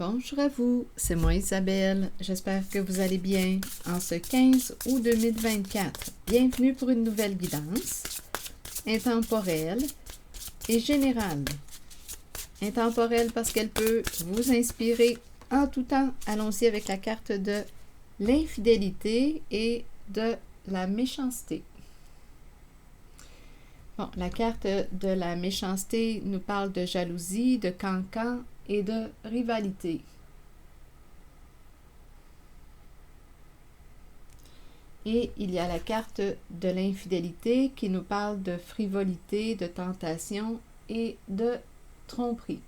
Bonjour à vous, c'est moi Isabelle. J'espère que vous allez bien en ce 15 août 2024. Bienvenue pour une nouvelle guidance intemporelle et générale. Intemporelle parce qu'elle peut vous inspirer en tout temps. Allons-y avec la carte de l'infidélité et de la méchanceté. Bon, la carte de la méchanceté nous parle de jalousie, de cancan et de rivalité. Et il y a la carte de l'infidélité qui nous parle de frivolité, de tentation et de tromperie.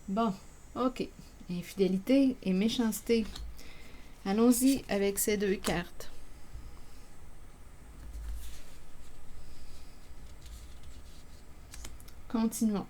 Bon, ok. Infidélité et méchanceté. Allons-y avec ces deux cartes. Continuons.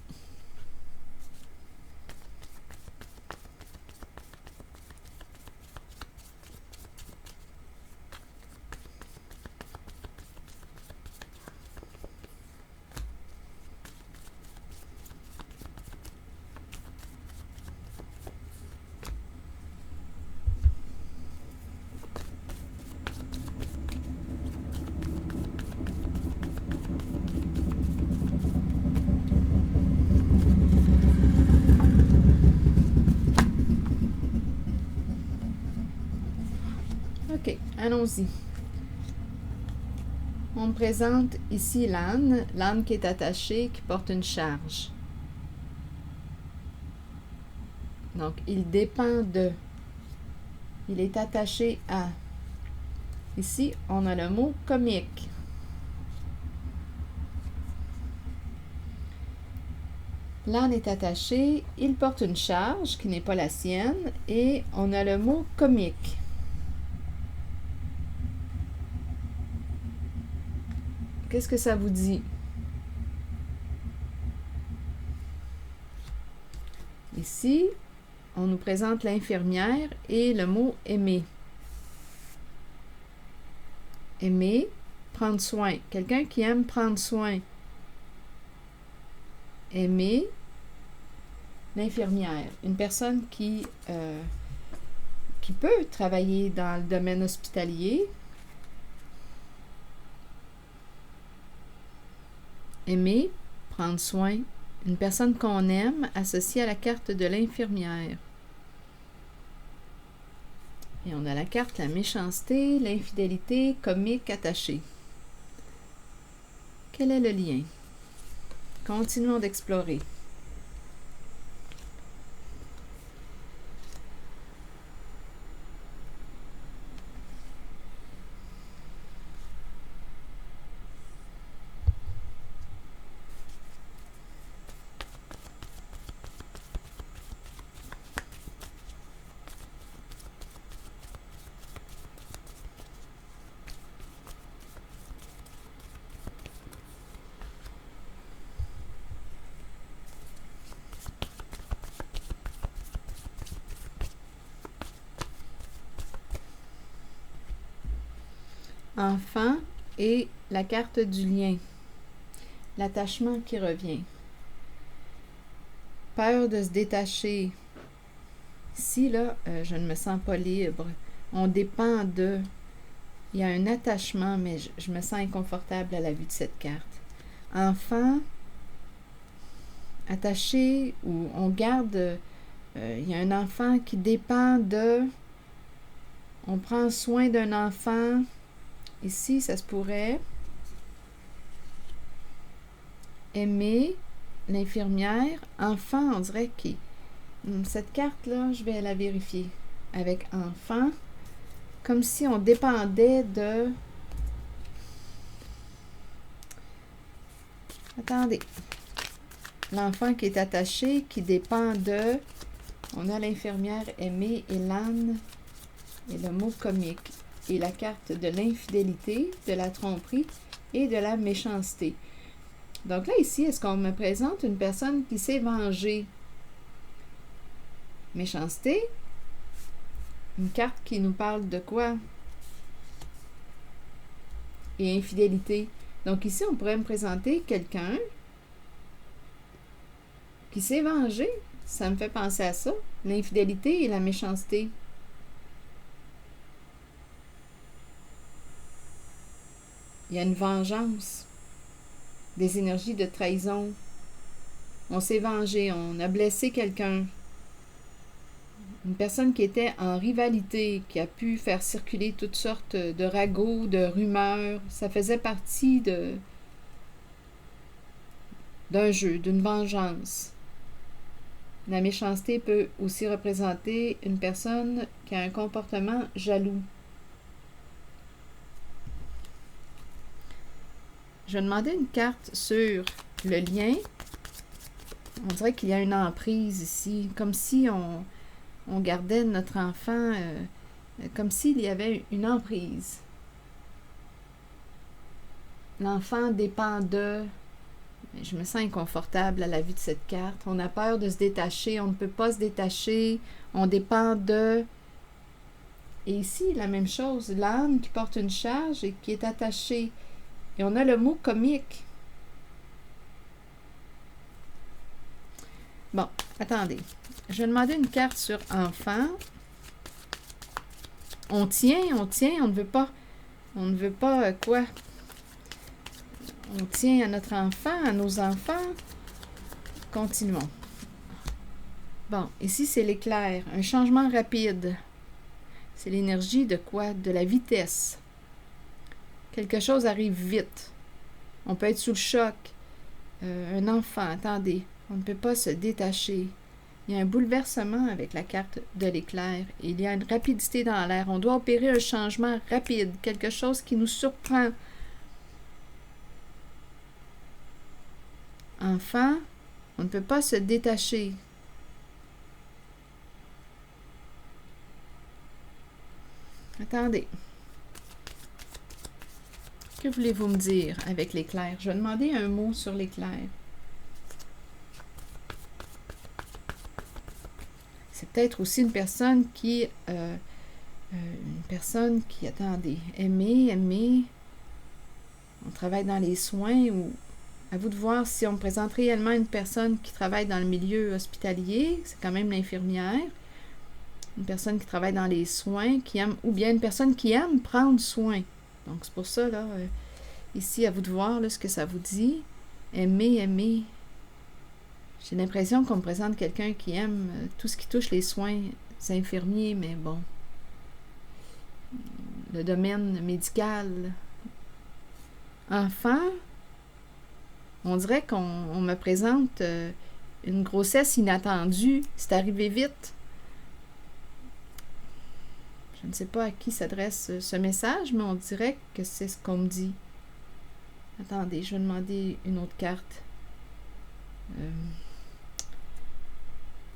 Ok, allons-y. On me présente ici l'âne qui est attaché, qui porte une charge. Donc, il dépend de. Il est attaché à. Ici, on a le mot comique. L'âne est attaché, il porte une charge qui n'est pas la sienne et on a le mot comique. Qu'est-ce que ça vous dit? Ici, on nous présente l'infirmière et le mot aimer. Aimer, prendre soin. Quelqu'un qui aime prendre soin. Aimer, l'infirmière. Une personne qui peut travailler dans le domaine hospitalier. Aimer, prendre soin. Une personne qu'on aime associée à la carte de l'infirmière. Et on a la carte la méchanceté, l'infidélité, comique, attaché. Quel est le lien? Continuons d'explorer. Enfant et la carte du lien. L'attachement qui revient. Peur de se détacher. Ici, là, je ne me sens pas libre. On dépend de. Il y a un attachement, mais je me sens inconfortable à la vue de cette carte. Enfant, attaché, ou on garde. Il y a un enfant qui dépend de. On prend soin d'un enfant. Ici, ça se pourrait. Aimer, l'infirmière, enfant, on dirait que cette carte-là, je vais la vérifier. Avec enfant, comme si on dépendait de. Attendez. L'enfant qui est attaché, qui dépend de. On a l'infirmière aimer et l'âne et le mot comique. Et la carte de l'infidélité, de la tromperie et de la méchanceté. Donc là, ici, est-ce qu'on me présente une personne qui s'est vengée? Méchanceté. Une carte qui nous parle de quoi? Et infidélité. Donc ici, on pourrait me présenter quelqu'un qui s'est vengé. Ça me fait penser à ça, l'infidélité et la méchanceté. Il y a une vengeance, des énergies de trahison. On s'est vengé, on a blessé quelqu'un. Une personne qui était en rivalité, qui a pu faire circuler toutes sortes de ragots, de rumeurs. Ça faisait partie d'un jeu, d'une vengeance. La méchanceté peut aussi représenter une personne qui a un comportement jaloux. Je vais demander une carte sur le lien. On dirait qu'il y a une emprise ici, comme si on gardait notre enfant, comme s'il y avait une emprise. L'enfant dépend de... Je me sens inconfortable à la vue de cette carte. On a peur de se détacher, on ne peut pas se détacher, on dépend de... Et ici, la même chose, l'âme qui porte une charge et qui est attachée. Et on a le mot comique. Bon, attendez. Je vais demander une carte sur enfant. On tient, on ne veut pas quoi? On tient à notre enfant, à nos enfants. Continuons. Bon, ici c'est l'éclair, un changement rapide. C'est l'énergie de quoi? De la vitesse. Quelque chose arrive vite. On peut être sous le choc. Un enfant, attendez, on ne peut pas se détacher. Il y a un bouleversement avec la carte de l'éclair. Il y a une rapidité dans l'air. On doit opérer un changement rapide, quelque chose qui nous surprend. Enfant, on ne peut pas se détacher. Attendez. Que voulez-vous me dire avec l'éclair? Je vais demander un mot sur l'éclair. C'est peut-être aussi une personne qui... attendez, aimer. On travaille dans les soins ou... À vous de voir si on me présente réellement une personne qui travaille dans le milieu hospitalier. C'est quand même l'infirmière. Une personne qui travaille dans les soins, qui aime... Ou bien une personne qui aime prendre soin. Donc, c'est pour ça, là, ici, à vous de voir là, ce que ça vous dit. Aimer. J'ai l'impression qu'on me présente quelqu'un qui aime tout ce qui touche les soins infirmiers, mais bon. Le domaine médical. Enfant, on dirait qu'on me présente une grossesse inattendue. C'est arrivé vite. Je ne sais pas à qui s'adresse ce message, mais on dirait que c'est ce qu'on me dit. Attendez, je vais demander une autre carte.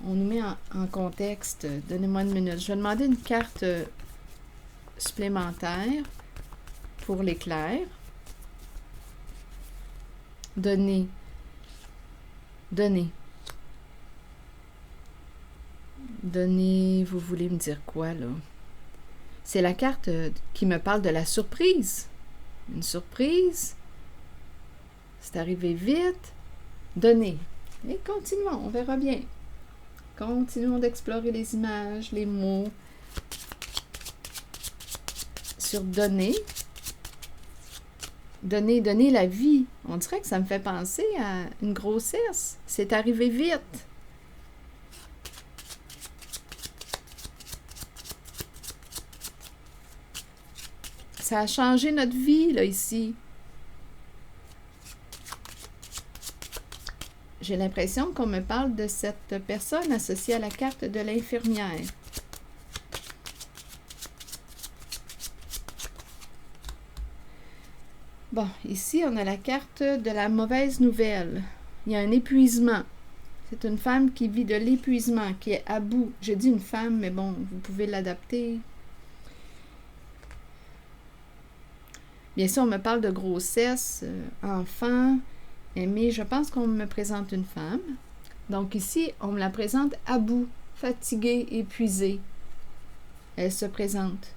On nous met en contexte. Donnez-moi une minute. Je vais demander une carte supplémentaire pour l'éclair. Donner. Donner, vous voulez me dire quoi, là? C'est la carte qui me parle de la surprise. Une surprise. C'est arrivé vite. Donner. Et continuons, on verra bien. Continuons d'explorer les images, les mots. Sur donner. Donner la vie. On dirait que ça me fait penser à une grossesse. C'est arrivé vite. Ça a changé notre vie, là, ici. J'ai l'impression qu'on me parle de cette personne associée à la carte de l'infirmière. Bon, ici, on a la carte de la mauvaise nouvelle. Il y a un épuisement. C'est une femme qui vit de l'épuisement, qui est à bout. J'ai dit une femme, mais bon, vous pouvez l'adapter. Bien sûr, on me parle de grossesse, enfant, mais je pense qu'on me présente une femme. Donc ici, on me la présente à bout, fatiguée, épuisée. Elle se présente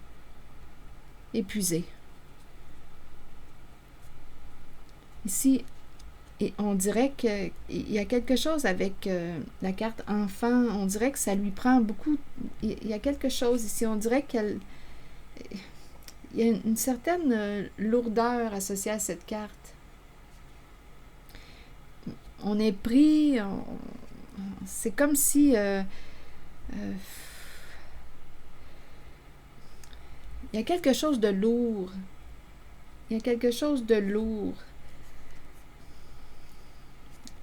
épuisée. Ici, Et on dirait qu'il y a quelque chose avec la carte enfant. On dirait que ça lui prend beaucoup. Il y a quelque chose ici. On dirait qu'il y a une certaine lourdeur associée à cette carte. On est pris. C'est comme si. Il y a quelque chose de lourd. Il y a quelque chose de lourd.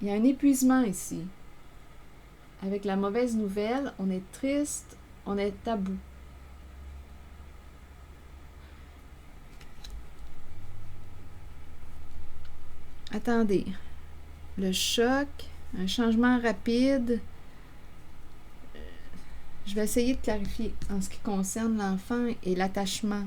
Il y a un épuisement ici. Avec la mauvaise nouvelle, on est triste, on est à bout. Attendez. Le choc, un changement rapide. Je vais essayer de clarifier en ce qui concerne l'enfant et l'attachement.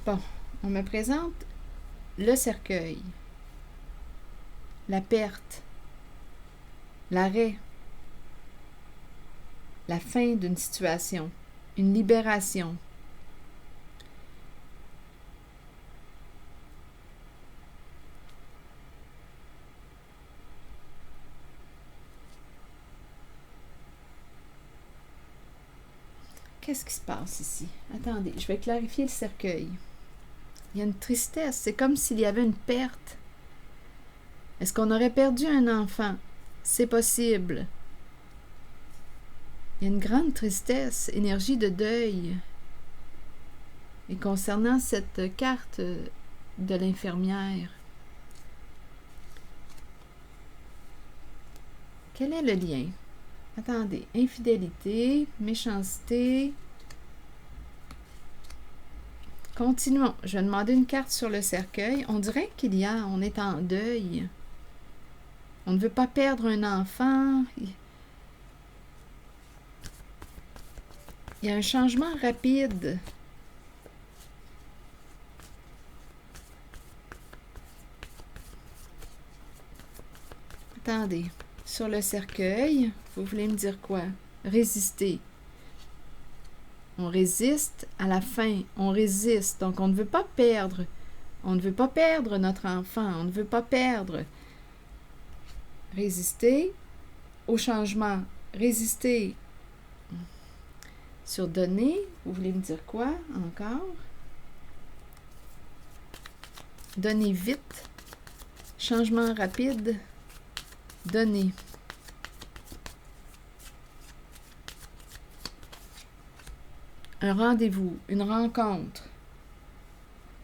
Bon, on me présente le cercueil, la perte, l'arrêt, la fin d'une situation, une libération. Qu'est-ce qui se passe ici? Attendez, je vais clarifier le cercueil. Il y a une tristesse, c'est comme s'il y avait une perte. Est-ce qu'on aurait perdu un enfant? C'est possible. Il y a une grande tristesse, énergie de deuil. Et concernant cette carte de l'infirmière, quel est le lien? Attendez, infidélité, méchanceté. Continuons. Je vais demander une carte sur le cercueil. On dirait on est en deuil. On ne veut pas perdre un enfant. Il y a un changement rapide. Attendez. Sur le cercueil, vous voulez me dire quoi? Résister. On résiste à la fin. On résiste. Donc, on ne veut pas perdre. On ne veut pas perdre notre enfant. On ne veut pas perdre. Résister au changement. Résister. Sur donner, vous voulez me dire quoi encore? Donner vite. Changement rapide. Donner. Un rendez-vous, une rencontre.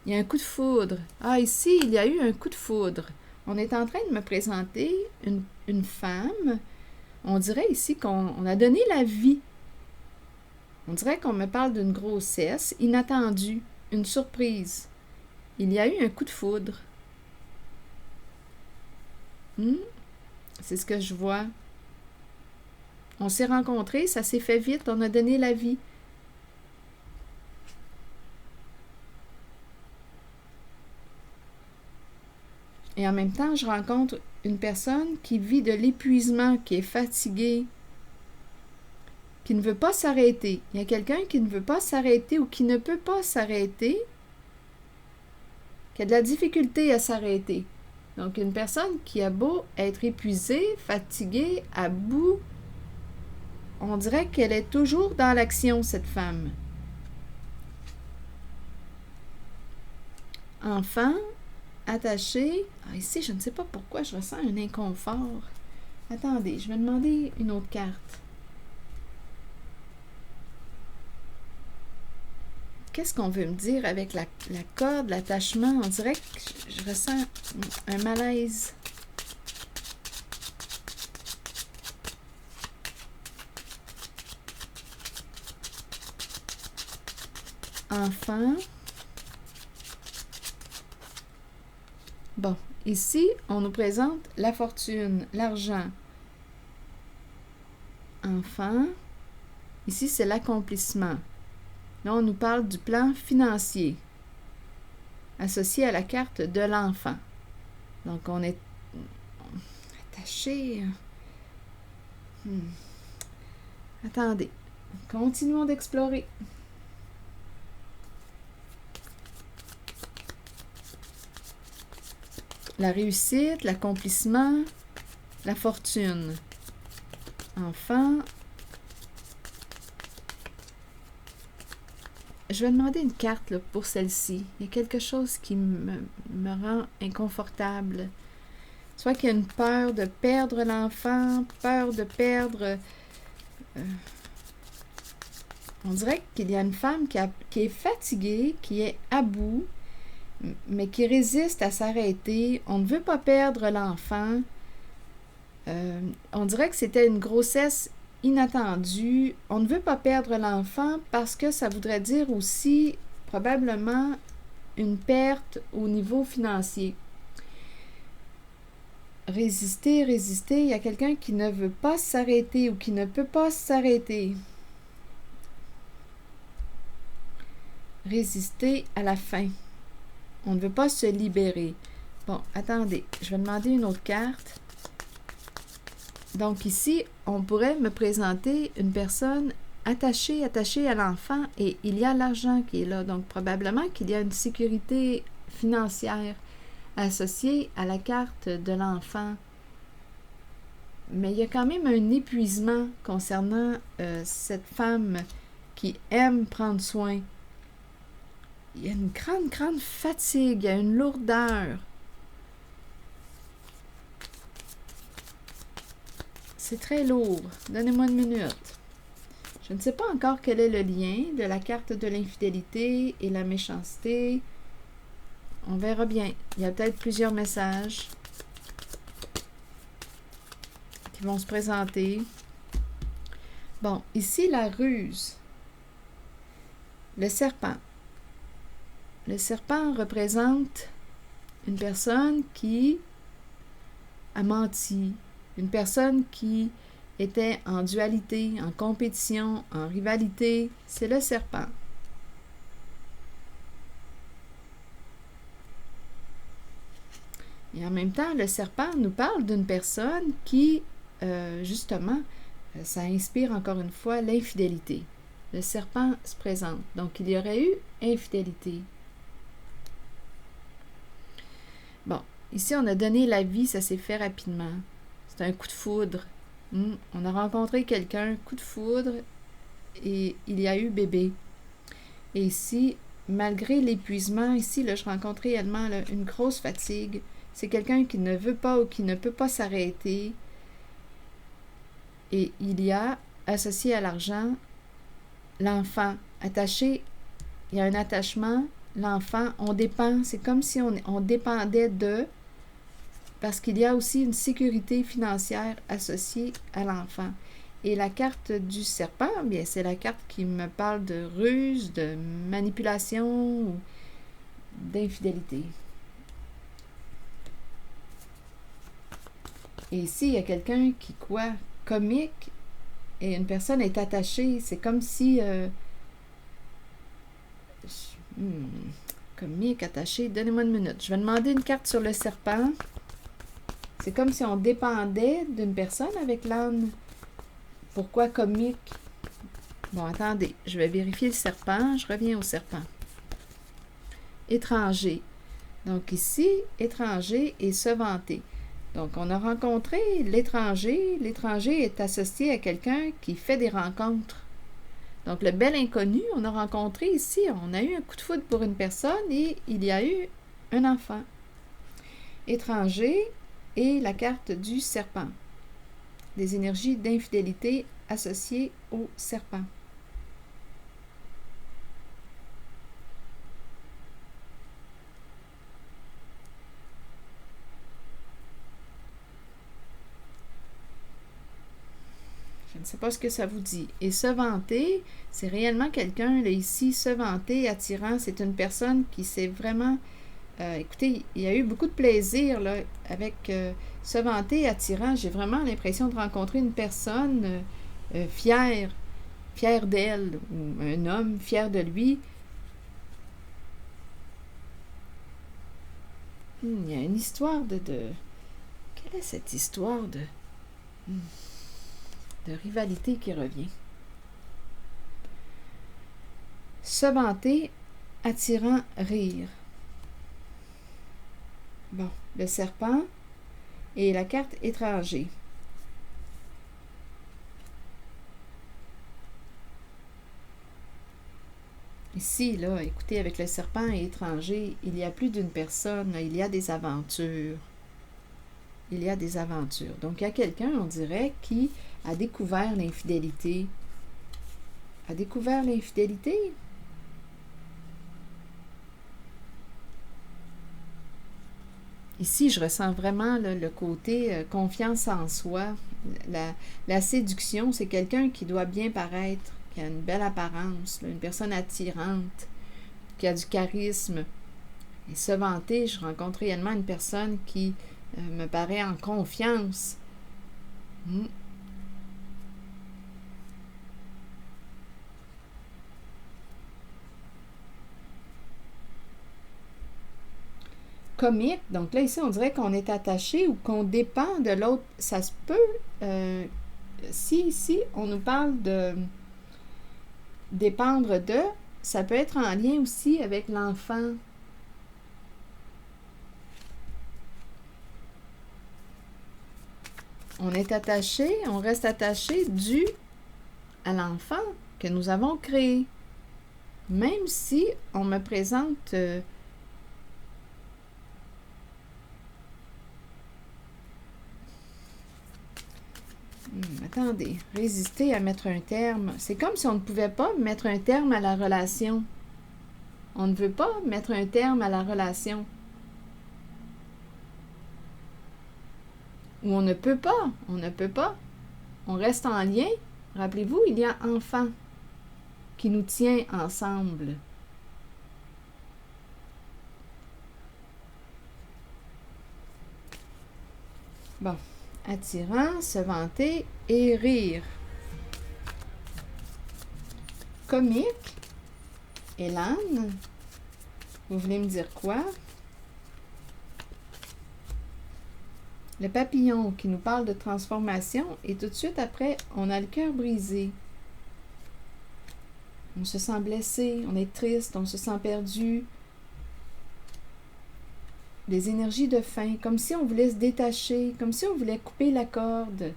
Il y a un coup de foudre. Ah, ici, il y a eu un coup de foudre. On est en train de me présenter une femme. On dirait ici qu'on a donné la vie. On dirait qu'on me parle d'une grossesse inattendue, une surprise. Il y a eu un coup de foudre. C'est ce que je vois. On s'est rencontrés, ça s'est fait vite, on a donné la vie. Et en même temps, je rencontre une personne qui vit de l'épuisement, qui est fatiguée, qui ne veut pas s'arrêter. Il y a quelqu'un qui ne veut pas s'arrêter ou qui ne peut pas s'arrêter, qui a de la difficulté à s'arrêter. Donc, une personne qui a beau être épuisée, fatiguée, à bout, on dirait qu'elle est toujours dans l'action, cette femme. Enfant, attaché. Ah, ici, je ne sais pas pourquoi je ressens un inconfort. Attendez, je vais demander une autre carte. Qu'est-ce qu'on veut me dire avec la corde, l'attachement? On dirait que je ressens un malaise. Enfant. Bon, ici, on nous présente la fortune, l'argent. Enfant. Ici, c'est l'accomplissement. Là, on nous parle du plan financier associé à la carte de l'enfant. Donc, on est attaché. Attendez. Continuons d'explorer. La réussite, l'accomplissement, la fortune. Enfant. Je vais demander une carte là, pour celle-ci. Il y a quelque chose qui me rend inconfortable. Soit qu'il y a une peur de perdre l'enfant, peur de perdre... on dirait qu'il y a une femme qui est fatiguée, qui est à bout, mais qui résiste à s'arrêter. On ne veut pas perdre l'enfant. On dirait que c'était une grossesse inattendue. On ne veut pas perdre l'enfant parce que ça voudrait dire aussi probablement une perte au niveau financier. Résister, résister. Il y a quelqu'un qui ne veut pas s'arrêter ou qui ne peut pas s'arrêter. Résister à la faim. On ne veut pas se libérer. Bon, attendez, je vais demander une autre carte. Donc ici, on pourrait me présenter une personne attachée à l'enfant et il y a l'argent qui est là. Donc probablement qu'il y a une sécurité financière associée à la carte de l'enfant. Mais il y a quand même un épuisement concernant cette femme qui aime prendre soin. Il y a une grande, grande fatigue, il y a une lourdeur. C'est très lourd. Donnez-moi une minute. Je ne sais pas encore quel est le lien de la carte de l'infidélité et la méchanceté. On verra bien. Il y a peut-être plusieurs messages qui vont se présenter. Bon, ici, la ruse. Le serpent. Le serpent représente une personne qui a menti, une personne qui était en dualité, en compétition, en rivalité. C'est le serpent. Et en même temps, le serpent nous parle d'une personne qui, justement, ça inspire encore une fois l'infidélité. Le serpent se présente. Donc, il y aurait eu infidélité. Bon, ici, on a donné la vie, ça s'est fait rapidement. C'est un coup de foudre. On a rencontré quelqu'un, coup de foudre, et il y a eu bébé. Et ici, malgré l'épuisement, ici, là, je rencontre réellement là, une grosse fatigue. C'est quelqu'un qui ne veut pas ou qui ne peut pas s'arrêter. Et il y a, associé à l'argent, l'enfant attaché. Il y a un attachement. L'enfant, on dépend. C'est comme si on dépendait d'eux. Parce qu'il y a aussi une sécurité financière associée à l'enfant. Et la carte du serpent, bien, c'est la carte qui me parle de ruse, de manipulation ou d'infidélité. Et ici, il y a quelqu'un qui, comique, et une personne est attachée. C'est comme si... comique, attaché. Donnez-moi une minute. Je vais demander une carte sur le serpent. C'est comme si on dépendait d'une personne avec l'âne. Pourquoi comique? Bon, attendez. Je vais vérifier le serpent. Je reviens au serpent. Étranger. Donc ici, étranger et se vanter. Donc, on a rencontré l'étranger. L'étranger est associé à quelqu'un qui fait des rencontres. Donc, le bel inconnu, on a rencontré ici, on a eu un coup de foudre pour une personne et il y a eu un enfant. Étranger et la carte du serpent. Des énergies d'infidélité associées au serpent. Je ne sais pas ce que ça vous dit. Et se vanter, c'est réellement quelqu'un, là, ici, se vanter, attirant, c'est une personne qui s'est vraiment... écoutez, il y a eu beaucoup de plaisir là, avec se vanter, attirant. J'ai vraiment l'impression de rencontrer une personne fière d'elle, ou un homme fier de lui. Il y a une histoire de... Quelle cette histoire de rivalité qui revient. Se vanter, attirant rire. Bon, le serpent et la carte étranger. Ici, là, écoutez, avec le serpent et étranger, il y a plus d'une personne, là, il y a des aventures. Il y a des aventures. Donc, il y a quelqu'un, on dirait, qui a découvert l'infidélité. A découvert l'infidélité? Ici, je ressens vraiment là, le côté confiance en soi. La séduction, c'est quelqu'un qui doit bien paraître, qui a une belle apparence, là, une personne attirante, qui a du charisme. Et se vanter, je rencontre réellement une personne qui me paraît en confiance. Comique, donc là ici on dirait qu'on est attaché ou qu'on dépend de l'autre. Ça se peut, si ici on nous parle de dépendre de, ça peut être en lien aussi avec l'enfant. On est attaché, on reste attaché dû à l'enfant que nous avons créé. Même si on me présente attendez, résister à mettre un terme. C'est comme si on ne pouvait pas mettre un terme à la relation. On ne veut pas mettre un terme à la relation. Ou on ne peut pas. On ne peut pas. On reste en lien. Rappelez-vous, il y a enfant qui nous tient ensemble. Bon. Attirant, se vanter et rire. Comique. Élan. Vous voulez me dire quoi? Le papillon qui nous parle de transformation et tout de suite après, on a le cœur brisé. On se sent blessé, on est triste, on se sent perdu. Des énergies de faim, comme si on voulait se détacher, comme si on voulait couper la corde.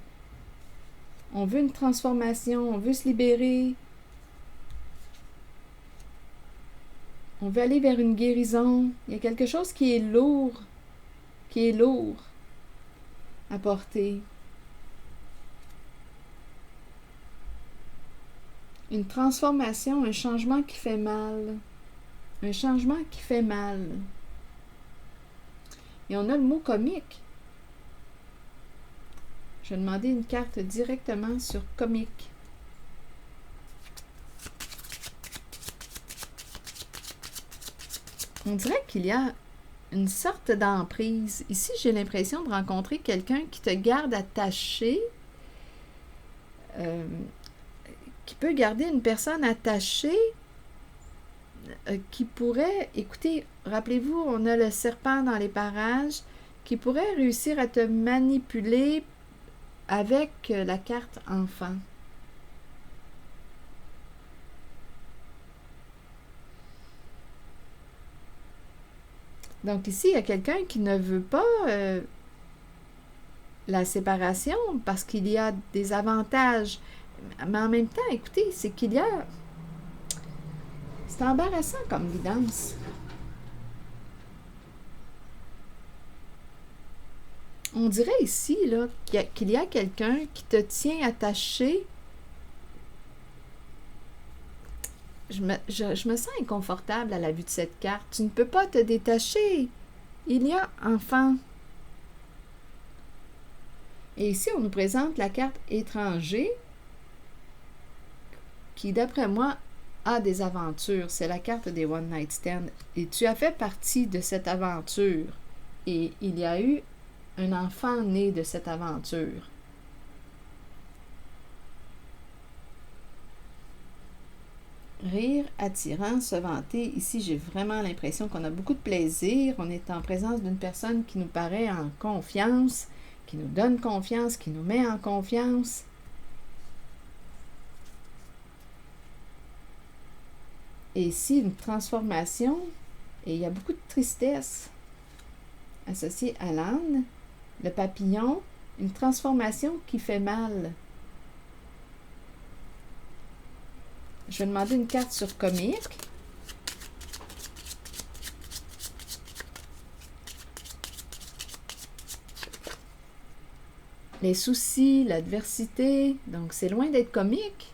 On veut une transformation, on veut se libérer. On veut aller vers une guérison. Il y a quelque chose qui est lourd à porter. Une transformation, un changement qui fait mal. Un changement qui fait mal. Et on a le mot comique. Je vais demander une carte directement sur comique. On dirait qu'il y a une sorte d'emprise. Ici, j'ai l'impression de rencontrer quelqu'un qui te garde attaché, qui peut garder une personne attachée, qui pourrait, écoutez, rappelez-vous, on a le serpent dans les parages, qui pourrait réussir à te manipuler avec la carte enfant. Donc ici, il y a quelqu'un qui ne veut pas la séparation parce qu'il y a des avantages. Mais en même temps, écoutez, c'est qu'il y a... C'est embarrassant comme guidance. On dirait ici là, qu'il y a quelqu'un qui te tient attaché. Je me sens inconfortable à la vue de cette carte. Tu ne peux pas te détacher. Il y a enfant. Et ici, on nous présente la carte étranger qui, d'après moi, a des aventures. C'est la carte des One Night Stand. Et tu as fait partie de cette aventure. Et il y a eu un enfant né de cette aventure. Rire, attirant, se vanter. Ici, j'ai vraiment l'impression qu'on a beaucoup de plaisir. On est en présence d'une personne qui nous paraît en confiance, qui nous donne confiance, qui nous met en confiance. Et ici, une transformation, et il y a beaucoup de tristesse associée à l'âne, le papillon, une transformation qui fait mal. Je vais demander une carte sur comique. Les soucis, l'adversité, donc c'est loin d'être comique.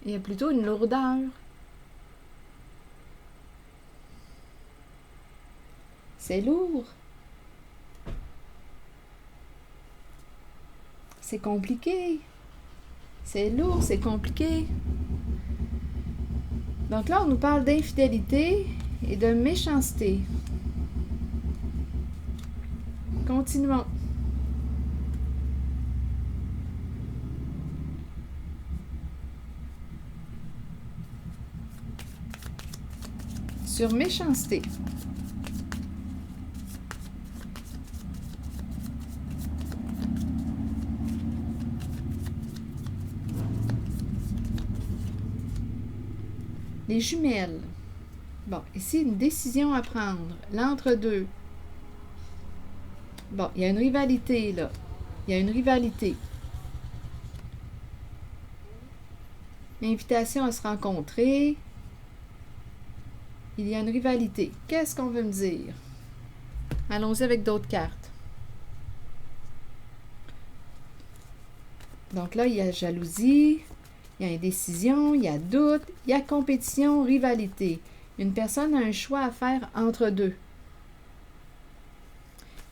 Il y a plutôt une lourdeur. C'est lourd. C'est compliqué. C'est lourd, c'est compliqué. Donc là, on nous parle d'infidélité et de méchanceté. Continuons. Sur méchanceté. Les jumelles. Bon, ici, une décision à prendre. L'entre-deux. Bon, il y a une rivalité, là. Il y a une rivalité. L'invitation à se rencontrer. Il y a une rivalité. Qu'est-ce qu'on veut me dire? Allons-y avec d'autres cartes. Donc là, il y a jalousie. Il y a indécision, il y a doute, il y a compétition, rivalité. Une personne a un choix à faire entre deux.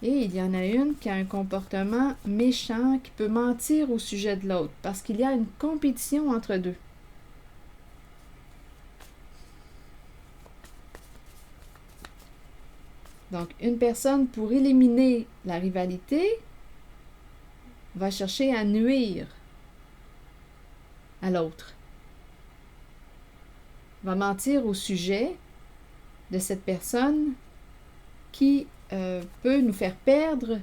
Et il y en a une qui a un comportement méchant, qui peut mentir au sujet de l'autre, parce qu'il y a une compétition entre deux. Donc, une personne, pour éliminer la rivalité, va chercher à nuire à l'autre. Va mentir au sujet de cette personne qui peut nous faire perdre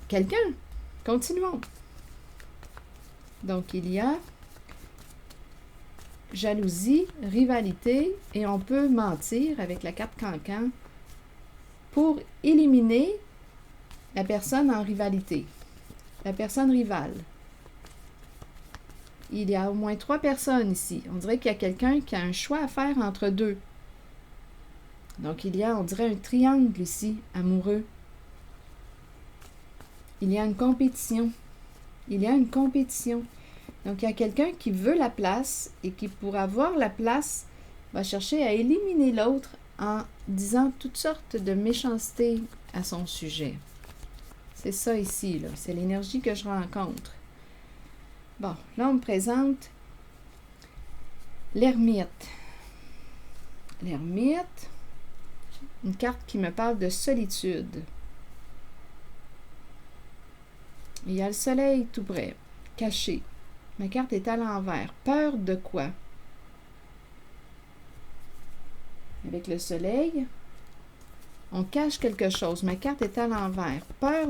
quelqu'un. Continuons. Donc, il y a jalousie, rivalité, et on peut mentir avec la carte Cancan pour éliminer la personne en rivalité, la personne rivale. Il y a au moins 3 personnes ici. On dirait qu'il y a quelqu'un qui a un choix à faire entre deux. Donc, il y a, on dirait, un triangle ici, amoureux. Il y a une compétition. Il y a une compétition. Donc, il y a quelqu'un qui veut la place et qui, pour avoir la place, va chercher à éliminer l'autre en disant toutes sortes de méchancetés à son sujet. C'est ça ici, là. C'est l'énergie que je rencontre. Bon, là, on me présente l'ermite. L'ermite, une carte qui me parle de solitude. Il y a le soleil tout près, caché. Ma carte est à l'envers. Peur de quoi? Avec le soleil, on cache quelque chose. Ma carte est à l'envers. Peur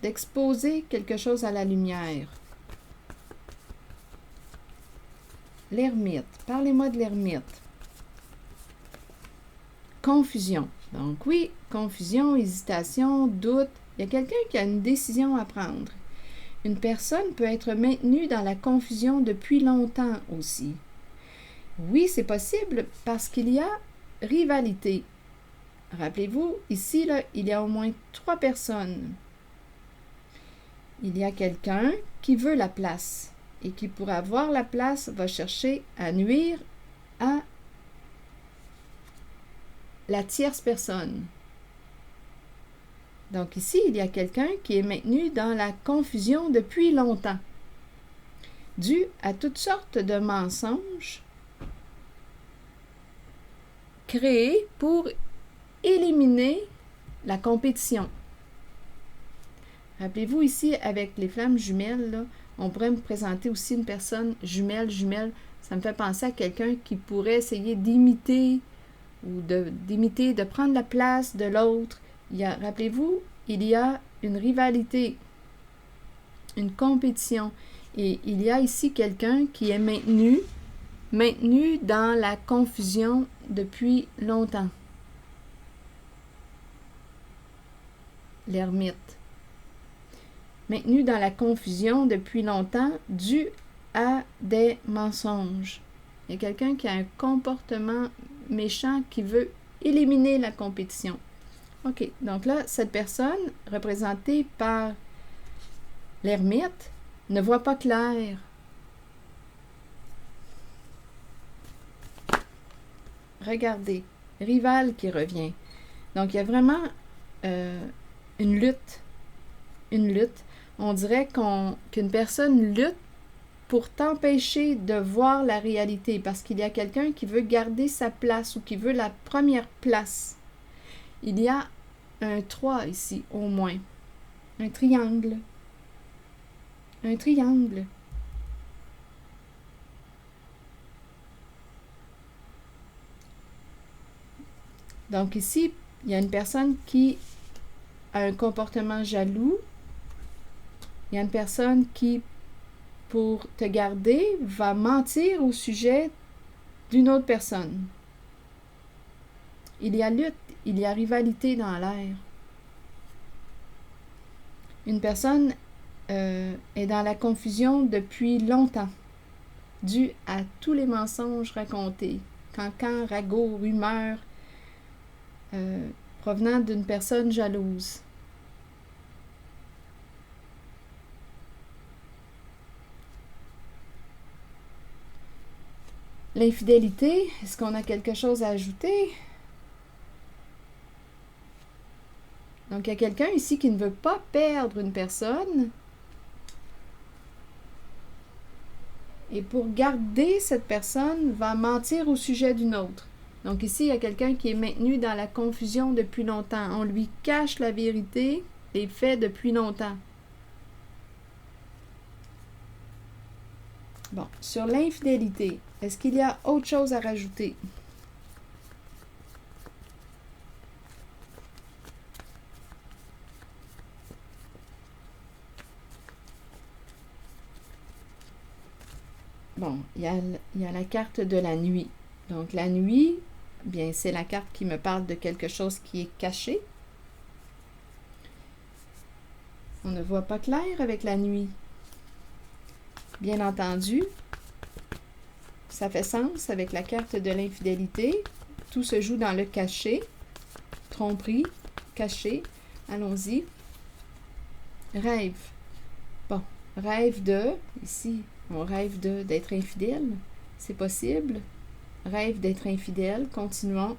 d'exposer quelque chose à la lumière. L'ermite. Parlez-moi de l'ermite. Confusion. Donc oui, confusion, hésitation, doute. Il y a quelqu'un qui a une décision à prendre. Une personne peut être maintenue dans la confusion depuis longtemps aussi. Oui, c'est possible parce qu'il y a rivalité. Rappelez-vous, ici, là, il y a au moins 3 personnes. Il y a quelqu'un qui veut la place et qui, pour avoir la place, va chercher à nuire à la tierce personne. Donc ici, il y a quelqu'un qui est maintenu dans la confusion depuis longtemps, dû à toutes sortes de mensonges créés pour éliminer la compétition. Rappelez-vous ici, avec les flammes jumelles, là, on pourrait me présenter aussi une personne jumelle. Ça me fait penser à quelqu'un qui pourrait essayer d'imiter ou d'imiter, de prendre la place de l'autre. Rappelez-vous, il y a une rivalité, une compétition. Et il y a ici quelqu'un qui est maintenu dans la confusion depuis longtemps. L'ermite. Maintenu dans la confusion depuis longtemps, dû à des mensonges. Il y a quelqu'un qui a un comportement méchant qui veut éliminer la compétition. OK, donc là, cette personne, représentée par l'ermite, ne voit pas clair. Regardez, rival qui revient. Donc, il y a vraiment une lutte. Une lutte. On dirait qu'une personne lutte pour t'empêcher de voir la réalité, parce qu'il y a quelqu'un qui veut garder sa place ou qui veut la première place. Il y a un 3 ici, au moins. Un triangle. Un triangle. Donc ici, il y a une personne qui a un comportement jaloux. Il y a une personne qui, pour te garder, va mentir au sujet d'une autre personne. Il y a lutte, il y a rivalité dans l'air. Une personne est dans la confusion depuis longtemps, dû à tous les mensonges racontés, cancans, ragots, rumeurs, provenant d'une personne jalouse. L'infidélité, est-ce qu'on a quelque chose à ajouter? Donc, il y a quelqu'un ici qui ne veut pas perdre une personne. Et pour garder cette personne, va mentir au sujet d'une autre. Donc ici, il y a quelqu'un qui est maintenu dans la confusion depuis longtemps. On lui cache la vérité, les faits depuis longtemps. Bon, sur l'infidélité, est-ce qu'il y a autre chose à rajouter? Bon, il y a la carte de la nuit. Donc la nuit, bien, c'est la carte qui me parle de quelque chose qui est caché. On ne voit pas clair avec la nuit. Bien entendu, ça fait sens avec la carte de l'infidélité. Tout se joue dans le caché. Tromperie, caché. Allons-y. Rêve. Bon, rêve de, ici, on rêve d'être infidèle. C'est possible. Rêve d'être infidèle. Continuons.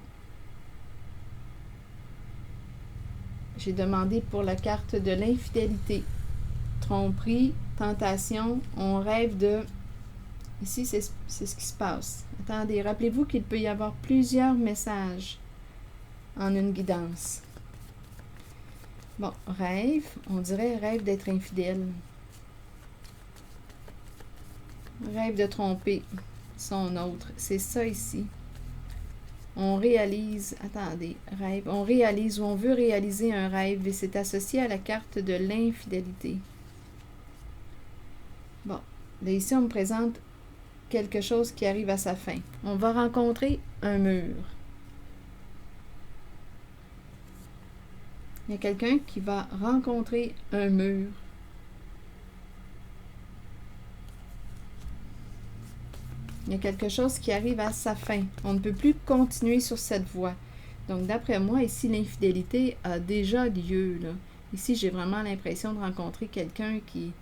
J'ai demandé pour la carte de l'infidélité. Tromperie, tentation, on rêve de... Ici, c'est ce qui se passe. Attendez, rappelez-vous qu'il peut y avoir plusieurs messages en une guidance. Bon, rêve, on dirait rêve d'être infidèle. Rêve de tromper son autre. C'est ça ici. On réalise, attendez, rêve, on réalise ou on veut réaliser un rêve et c'est associé à la carte de l'infidélité. Bon, là ici on me présente quelque chose qui arrive à sa fin. On va rencontrer un mur. Il y a quelqu'un qui va rencontrer un mur. Il y a quelque chose qui arrive à sa fin. On ne peut plus continuer sur cette voie. Donc, d'après moi, ici, l'infidélité a déjà lieu, là. Ici, j'ai vraiment l'impression de rencontrer quelqu'un qui...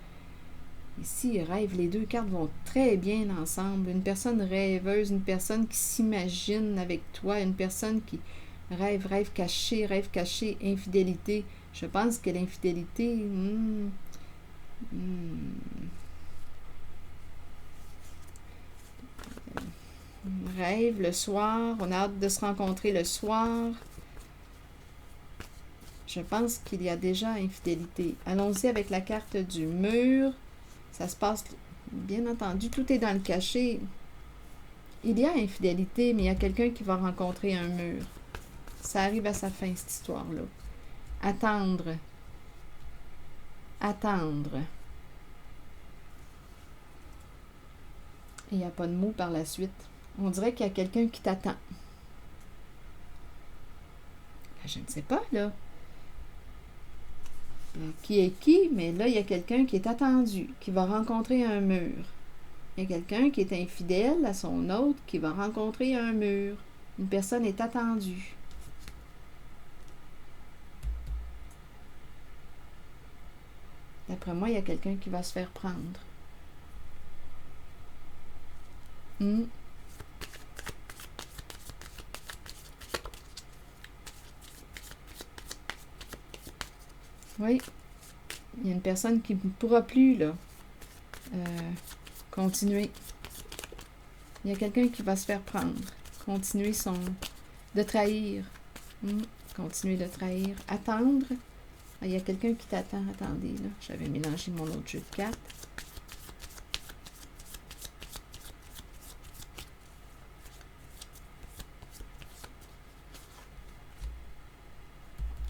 Ici, rêve. Les deux cartes vont très bien ensemble. Une personne rêveuse, une personne qui s'imagine avec toi, une personne qui rêve caché, infidélité. Je pense que l'infidélité... Rêve le soir, on a hâte de se rencontrer le soir. Je pense qu'il y a déjà infidélité. Allons-y avec la carte du mur. Ça se passe, bien entendu, tout est dans le cachet. Il y a infidélité, mais il y a quelqu'un qui va rencontrer un mur. Ça arrive à sa fin, cette histoire-là. Attendre. Attendre. Et il n'y a pas de mot par la suite. On dirait qu'il y a quelqu'un qui t'attend. Je ne sais pas, là. Qui est qui, mais là, il y a quelqu'un qui est attendu, qui va rencontrer un mur. Il y a quelqu'un qui est infidèle à son autre, qui va rencontrer un mur. Une personne est attendue. D'après moi, il y a quelqu'un qui va se faire prendre. Oui, il y a une personne qui ne pourra plus, là, continuer. Il y a quelqu'un qui va se faire prendre. Continuer de trahir. Continuer de trahir. Attendre. Ah, il y a quelqu'un qui t'attend. Attendez, là. J'avais mélangé mon autre jeu de cartes.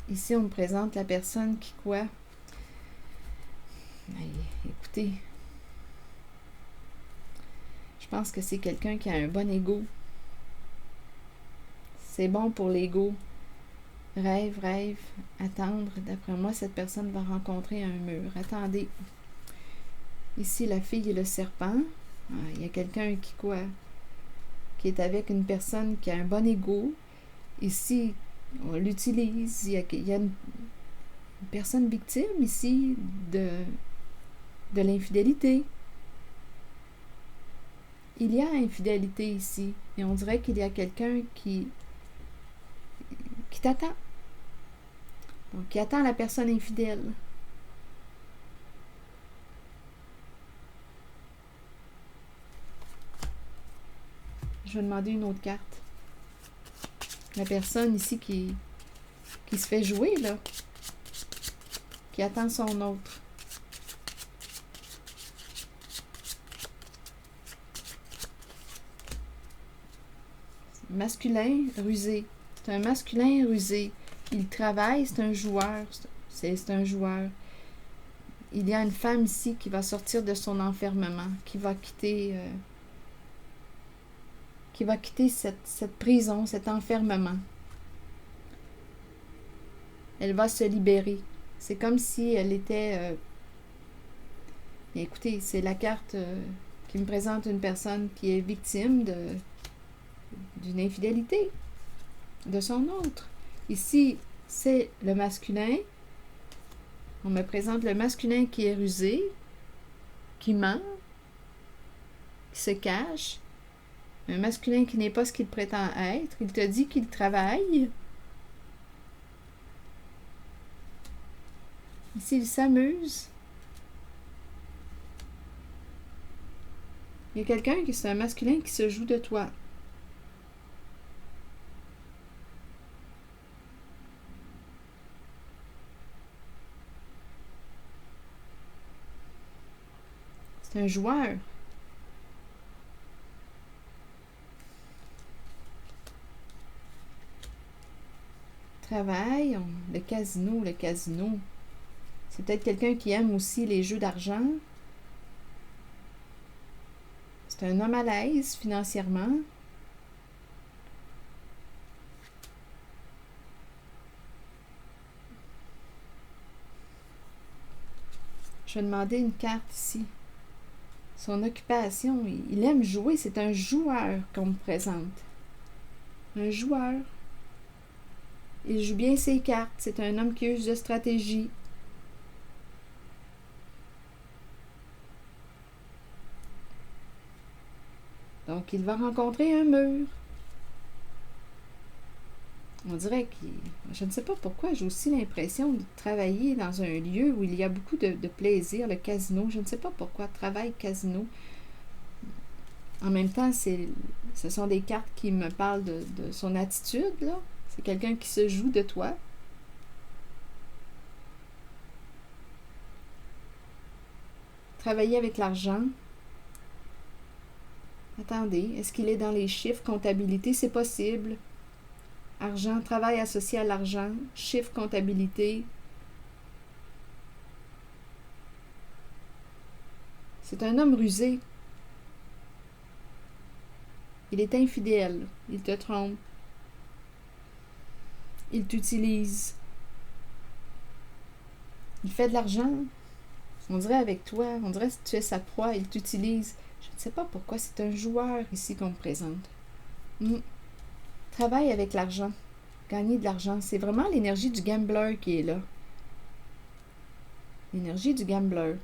Ici, on me présente la personne qui quoi? Écoutez, je pense que c'est quelqu'un qui a un bon ego. C'est bon pour l'ego. Rêve, attendre. D'après moi, cette personne va rencontrer un mur. Attendez. Ici, la fille et le serpent. Il y a quelqu'un qui quoi? Qui est avec une personne qui a un bon ego. Ici, on l'utilise. Il y a une personne victime ici de l'infidélité. Il y a infidélité ici. Et on dirait qu'il y a quelqu'un qui t'attend. Donc, qui attend la personne infidèle. Je vais demander une autre carte. La personne ici qui se fait jouer, là. Qui attend son autre. Masculin rusé. C'est un masculin rusé. Il travaille, c'est un joueur. C'est un joueur. Il y a une femme ici qui va sortir de son enfermement, qui va quitter cette prison, cet enfermement. Elle va se libérer. C'est comme si elle était... écoutez, c'est la carte qui me présente une personne qui est victime d'une infidélité de son autre. Ici, c'est le masculin. On me présente le masculin qui est rusé, qui ment, qui se cache. Un masculin qui n'est pas ce qu'il prétend être. Il te dit qu'il travaille. Ici, il s'amuse. Il y a quelqu'un qui c'est un masculin qui se joue de toi. C'est un joueur. Travail, le casino. C'est peut-être quelqu'un qui aime aussi les jeux d'argent. C'est un homme à l'aise financièrement. Je vais demander une carte ici. Son occupation, il aime jouer. C'est un joueur qu'on me présente. Un joueur. Il joue bien ses cartes. C'est un homme qui use de stratégie. Donc, il va rencontrer un mur. On dirait qu'il... Je ne sais pas pourquoi, j'ai aussi l'impression de travailler dans un lieu où il y a beaucoup de plaisir, le casino. Je ne sais pas pourquoi, travail casino. En même temps, ce sont des cartes qui me parlent de son attitude, là. C'est quelqu'un qui se joue de toi. Travailler avec l'argent. Attendez, est-ce qu'il est dans les chiffres, comptabilité? C'est possible. Argent, travail associé à l'argent, chiffre, comptabilité. C'est un homme rusé. Il est infidèle. Il te trompe. Il t'utilise. Il fait de l'argent. On dirait avec toi. On dirait que tu es sa proie. Il t'utilise. Je ne sais pas pourquoi. C'est un joueur ici qu'on me présente. Travaille avec l'argent. Gagner de l'argent. C'est vraiment l'énergie du gambler qui est là. L'énergie du gambler.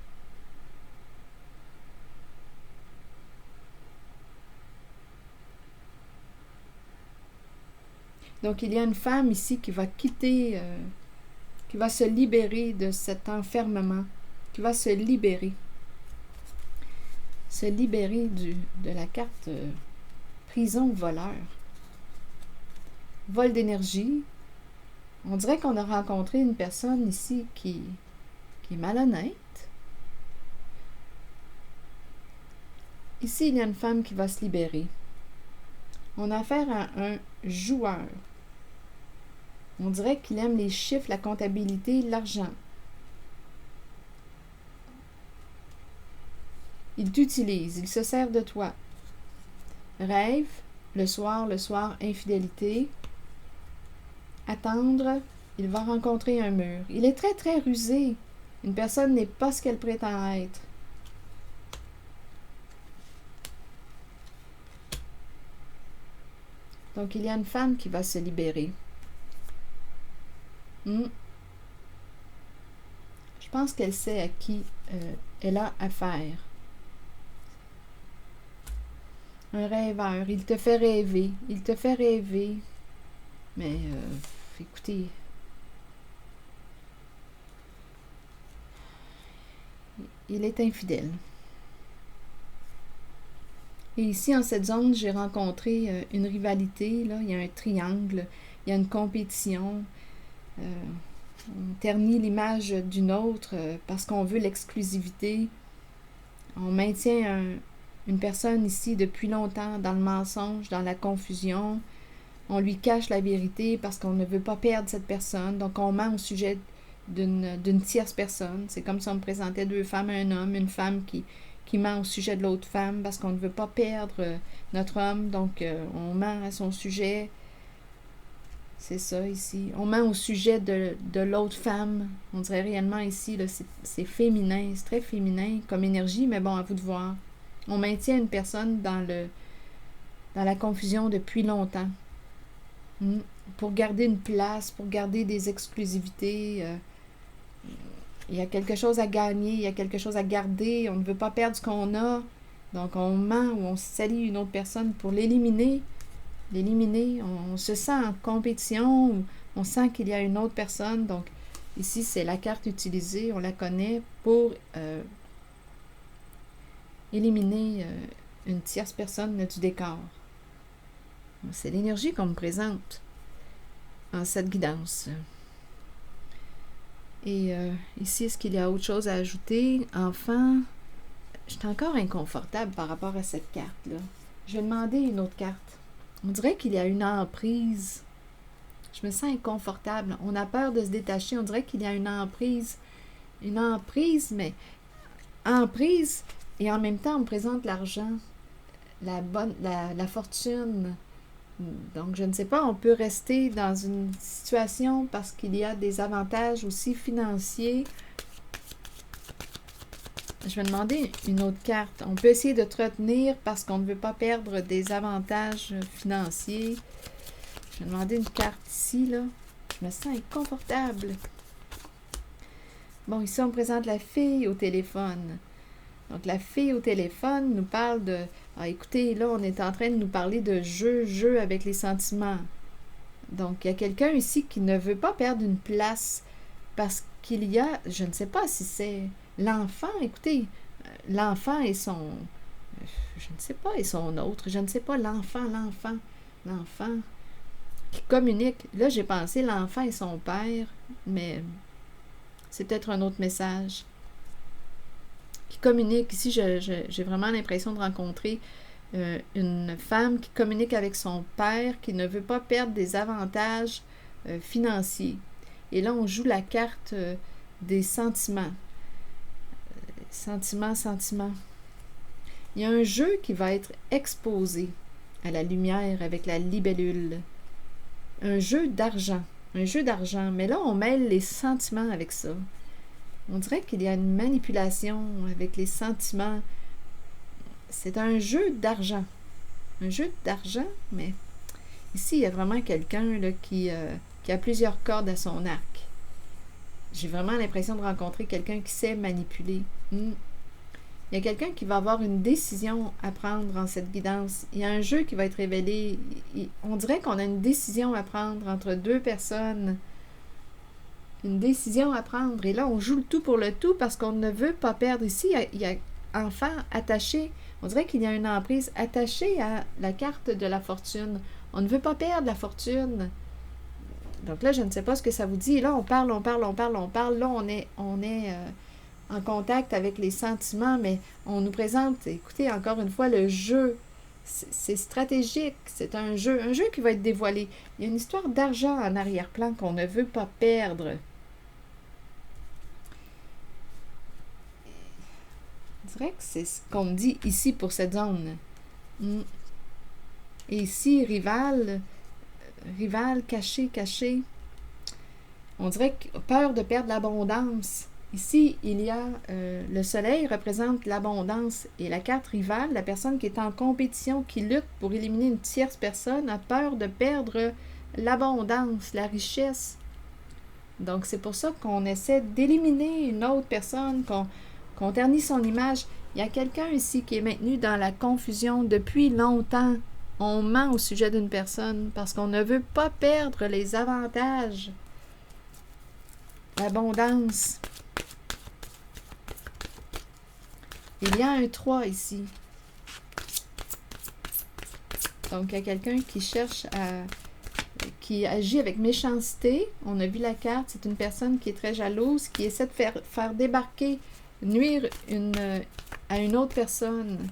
Donc, il y a une femme ici qui va quitter, qui va se libérer de cet enfermement, qui va se libérer. Se libérer de la carte prison voleur. Vol d'énergie. On dirait qu'on a rencontré une personne ici qui est malhonnête. Ici, il y a une femme qui va se libérer. On a affaire à un joueur. On dirait qu'il aime les chiffres, la comptabilité, l'argent. Il t'utilise, il se sert de toi. Rêve, le soir, infidélité. Attendre, il va rencontrer un mur. Il est très, très rusé. Une personne n'est pas ce qu'elle prétend être. Donc, il y a une femme qui va se libérer. Je pense qu'elle sait à qui elle a affaire. Un rêveur. Il te fait rêver. Il te fait rêver. Mais, écoutez, il est infidèle. Et ici, en cette zone, j'ai rencontré une rivalité. Là. Il y a un triangle. Il y a une compétition. On ternit l'image d'une autre parce qu'on veut l'exclusivité. On maintient une personne ici depuis longtemps dans le mensonge, dans la confusion. On lui cache la vérité parce qu'on ne veut pas perdre cette personne. Donc, on ment au sujet d'une tierce personne. C'est comme si on me présentait deux femmes et un homme. Une femme qui ment au sujet de l'autre femme parce qu'on ne veut pas perdre notre homme. Donc, on ment à son sujet. C'est ça ici. On ment au sujet de l'autre femme. On dirait réellement ici, là, c'est féminin. C'est très féminin comme énergie, mais bon, à vous de voir. On maintient une personne dans la confusion depuis longtemps. Pour garder une place, pour garder des exclusivités. Il y a quelque chose à gagner, il y a quelque chose à garder. On ne veut pas perdre ce qu'on a. Donc, on ment ou on salit une autre personne pour l'éliminer. On se sent en compétition ou on sent qu'il y a une autre personne. Donc, ici, c'est la carte utilisée. On la connaît pour éliminer une tierce personne du décor. C'est l'énergie qu'on me présente en cette guidance. Et ici, est-ce qu'il y a autre chose à ajouter? Enfin, je suis encore inconfortable par rapport à cette carte-là. Je vais demander une autre carte. On dirait qu'il y a une emprise. Je me sens inconfortable. On a peur de se détacher. On dirait qu'il y a une emprise. Une emprise, mais emprise, et en même temps, on me présente l'argent, la fortune. Donc, je ne sais pas, on peut rester dans une situation parce qu'il y a des avantages aussi financiers. Je vais demander une autre carte. On peut essayer de te retenir parce qu'on ne veut pas perdre des avantages financiers. Je vais demander une carte ici, là. Je me sens inconfortable. Bon, ici, on présente la fille au téléphone. Donc, la fille au téléphone nous parle de... Ah, écoutez, là, on est en train de nous parler de jeu avec les sentiments. Donc, il y a quelqu'un ici qui ne veut pas perdre une place parce qu'il y a... Je ne sais pas si c'est... L'enfant, écoutez, l'enfant et son... Je ne sais pas, et son autre. Je ne sais pas, l'enfant qui communique. Là, j'ai pensé l'enfant et son père, mais c'est peut-être un autre message. Qui communique. Ici, j'ai vraiment l'impression de rencontrer une femme qui communique avec son père, qui ne veut pas perdre des avantages financiers. Et là, on joue la carte des sentiments. Sentiments. Il y a un jeu qui va être exposé à la lumière avec la libellule. Un jeu d'argent. Mais là, on mêle les sentiments avec ça. On dirait qu'il y a une manipulation avec les sentiments. C'est un jeu d'argent. Un jeu d'argent, mais ici, il y a vraiment quelqu'un là, qui a plusieurs cordes à son arc. J'ai vraiment l'impression de rencontrer quelqu'un qui sait manipuler. Il y a quelqu'un qui va avoir une décision à prendre en cette guidance. Il y a un jeu qui va être révélé. On dirait qu'on a une décision à prendre entre deux personnes. Une décision à prendre. Et là, on joue le tout pour le tout parce qu'on ne veut pas perdre. Ici, il y a enfant attaché. On dirait qu'il y a une emprise attachée à la carte de la fortune. On ne veut pas perdre la fortune. Donc là, je ne sais pas ce que ça vous dit. Là, on parle. Là, on est en contact avec les sentiments, mais on nous présente, écoutez, encore une fois, le jeu. C'est stratégique. C'est un jeu qui va être dévoilé. Il y a une histoire d'argent en arrière-plan qu'on ne veut pas perdre. Je dirais que c'est ce qu'on me dit ici pour cette zone. Et ici, rival, caché. On dirait que peur de perdre l'abondance. Ici, il y a le soleil représente l'abondance et la carte rivale, la personne qui est en compétition, qui lutte pour éliminer une tierce personne, a peur de perdre l'abondance, la richesse. Donc, c'est pour ça qu'on essaie d'éliminer une autre personne, qu'on ternit son image. Il y a quelqu'un ici qui est maintenu dans la confusion depuis longtemps. On ment au sujet d'une personne parce qu'on ne veut pas perdre les avantages. L'abondance. Il y a un 3 ici. Donc, il y a quelqu'un qui cherche qui agit avec méchanceté. On a vu la carte. C'est une personne qui est très jalouse, qui essaie de faire débarquer, nuire à une autre personne.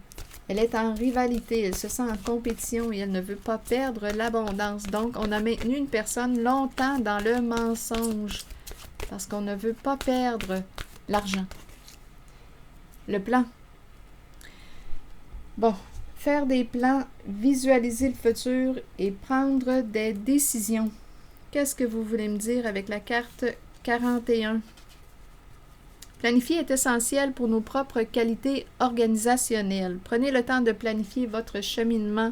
Elle est en rivalité, elle se sent en compétition et elle ne veut pas perdre l'abondance. Donc, on a maintenu une personne longtemps dans le mensonge parce qu'on ne veut pas perdre l'argent. Le plan. Bon, faire des plans, visualiser le futur et prendre des décisions. Qu'est-ce que vous voulez me dire avec la carte 41? Planifier est essentiel pour nos propres qualités organisationnelles. Prenez le temps de planifier votre cheminement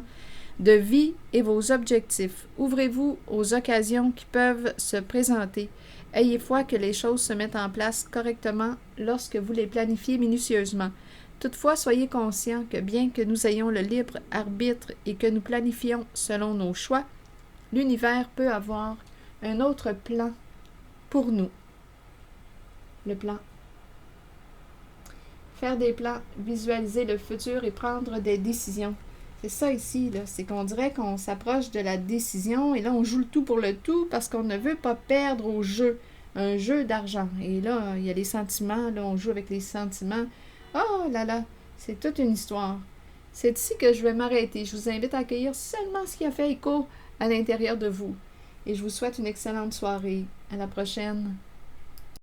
de vie et vos objectifs. Ouvrez-vous aux occasions qui peuvent se présenter. Ayez foi que les choses se mettent en place correctement lorsque vous les planifiez minutieusement. Toutefois, soyez conscients que bien que nous ayons le libre arbitre et que nous planifions selon nos choix, l'univers peut avoir un autre plan pour nous. Le plan. Faire des plans, visualiser le futur et prendre des décisions. C'est ça ici, là. C'est qu'on dirait qu'on s'approche de la décision et là, on joue le tout pour le tout parce qu'on ne veut pas perdre au jeu. Un jeu d'argent. Et là, il y a les sentiments. Là, on joue avec les sentiments. Oh là là, c'est toute une histoire. C'est ici que je vais m'arrêter. Je vous invite à accueillir seulement ce qui a fait écho à l'intérieur de vous. Et je vous souhaite une excellente soirée. À la prochaine.